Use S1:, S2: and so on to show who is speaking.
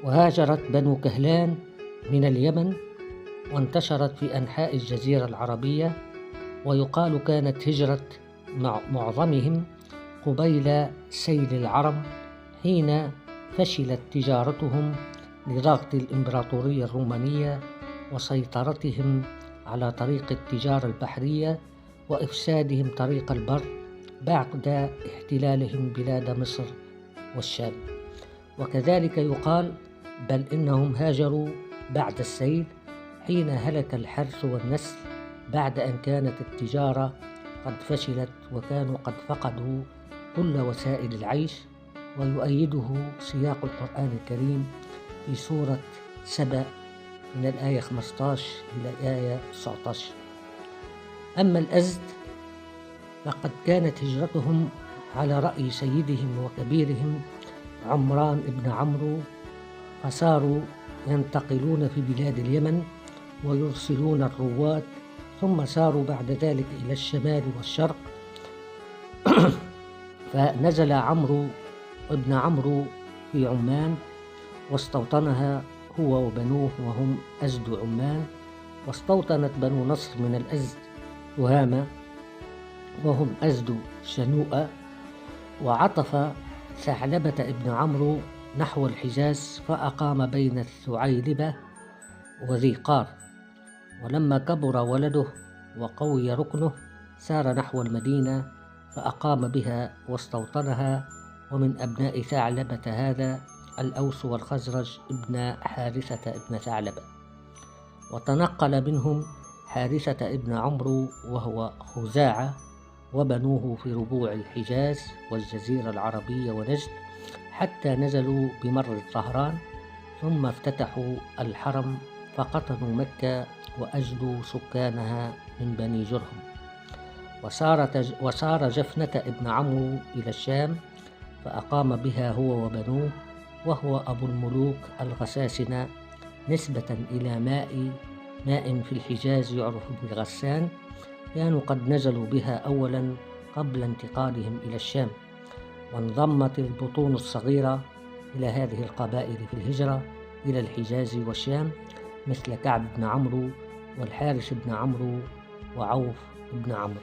S1: وهاجرت بنو كهلان من اليمن وانتشرت في أنحاء الجزيرة العربية، ويقال كانت هجرة معظمهم قبيل سيل العرب حين فشلت تجارتهم لضغط الإمبراطورية الرومانية وسيطرتهم على طريق التجارة البحرية وإفسادهم طريق البر بعد احتلالهم بلاد مصر والشام. وكذلك يقال بل إنهم هاجروا بعد السيل حين هلك الحرث والنسل بعد أن كانت التجارة قد فشلت وكانوا قد فقدوا كل وسائل العيش. ويؤيده سياق القرآن الكريم في سورة سبأ من الآية 15 إلى الآية 19. أما الأزد فقد كانت هجرتهم على رأي سيدهم وكبيرهم عمران بن عمرو، فصاروا ينتقلون في بلاد اليمن ويرسلون الرواد، ثم ساروا بعد ذلك إلى الشمال والشرق. فنزل عمرو ابن عمرو في عمان واستوطنها هو وبنوه وهم أزد عمان، واستوطنت بنو نصر من الأزد تهامة وهم أزد شنوءة، وعطف ثعلبة ابن عمرو نحو الحجاز فأقام بين الثعيلبة وذي قار. ولما كبر ولده وقوي ركنه سار نحو المدينة فأقام بها واستوطنها. ومن أبناء ثعلبة هذا الأوس والخزرج ابن حارثة ابن ثعلبة. وتنقل منهم حارثة ابن عمرو وهو خزاعة وبنوه في ربوع الحجاز والجزيرة العربية ونجد حتى نزلوا بمر الطهران، ثم افتتحوا الحرم فقطنوا مكة وأجلوا سكانها من بني جرهم. وسار جفنة ابن عمرو إلى الشام فأقام بها هو وبنوه، وهو أبو الملوك الغساسنة نسبة إلى ماء في الحجاز يعرف بغسان، كانوا قد نزلوا بها أولا قبل انتقالهم إلى الشام. وانضمت البطون الصغيرة إلى هذه القبائل في الهجرة إلى الحجاز والشام مثل كعب بن عمرو والحارث بن عمرو وعوف بن عمرو.